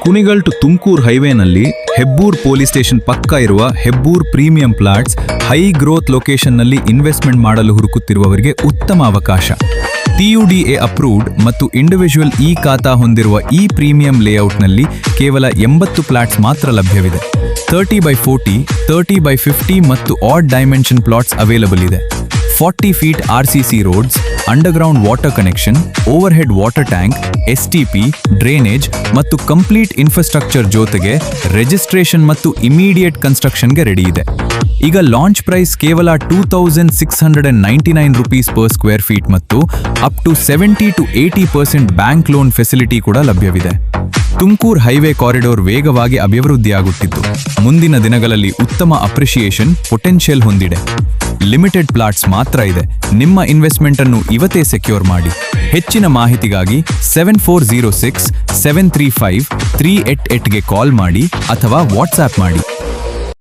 Kunigal to Tumakuru ಹೈವೇನಲ್ಲಿ Hebbur police station ಪಕ್ಕ ಇರುವ Hebbur premium plots high growth ಲೊಕೇಶನ್ನಲ್ಲಿ ಇನ್ವೆಸ್ಟ್ಮೆಂಟ್ ಮಾಡಲು ಹುಡುಕುತ್ತಿರುವವರಿಗೆ ಉತ್ತಮ ಅವಕಾಶ. TUDA ಅಪ್ರೂವ್ಡ್ ಮತ್ತು ಇಂಡಿವಿಜುವಲ್ ಖಾತಾ ಹೊಂದಿರುವ ಈ ಪ್ರೀಮಿಯಂ ಲೇಔಟ್ನಲ್ಲಿ ಕೇವಲ 80 ಪ್ಲಾಟ್ಸ್ ಮಾತ್ರ ಲಭ್ಯವಿದೆ. 30x40, 30x50 ಮತ್ತು ಆಡ್ ಡೈಮೆನ್ಷನ್ ಪ್ಲಾಟ್ಸ್ ಅವೈಲಬಲ್ ಇದೆ. 40 feet RCC roads, underground water connection, overhead water tank, STP, drainage ಮತ್ತು ಕಂಪ್ಲೀಟ್ ಇನ್ಫ್ರಾಸ್ಟ್ರಕ್ಚರ್ ಜೊತೆಗೆ ರಿಜಿಸ್ಟ್ರೇಷನ್ ಮತ್ತು ಇಮಿಡಿಯೇಟ್ ಕನ್ಸ್ಟ್ರಕ್ಷನ್ಗೆ ರೆಡಿ ಇದೆ. ಈಗ ಲಾಂಚ್ ಪ್ರೈಸ್ ಕೇವಲ 2699 ರೂಪೀಸ್ ಪರ್ ಸ್ಕ್ವೇರ್ ಫೀಟ್ ಮತ್ತು up to 70 to 80% bank loan facility ಕೂಡ ಲಭ್ಯವಿದೆ. ತುಮಕೂರು ಹೈವೇ ಕಾರಿಡಾರ್ ವೇಗವಾಗಿ ಅಭಿವೃದ್ಧಿಯಾಗುತ್ತಿದ್ದು ಮುಂದಿನ ದಿನಗಳಲ್ಲಿ ಉತ್ತಮ ಅಪ್ರಿಷಿಯೇಷನ್ ಪೊಟೆನ್ಷಿಯಲ್ ಹೊಂದಿದೆ. ಲಿಮಿಟೆಡ್ ಪ್ಲಾಟ್ಸ್ ಮಾತ್ರ ಇದೆ. ನಿಮ್ಮ ಇನ್ವೆಸ್ಟ್ಮೆಂಟ್ ಅನ್ನು ಇವತ್ತೇ ಸೆಕ್ಯೂರ್ ಮಾಡಿ. ಹೆಚ್ಚಿನ ಮಾಹಿತಿಗಾಗಿ 7406 735 388ಗೆ ಕಾಲ್ ಮಾಡಿ ಅಥವಾ ವಾಟ್ಸ್ಆಪ್ ಮಾಡಿ.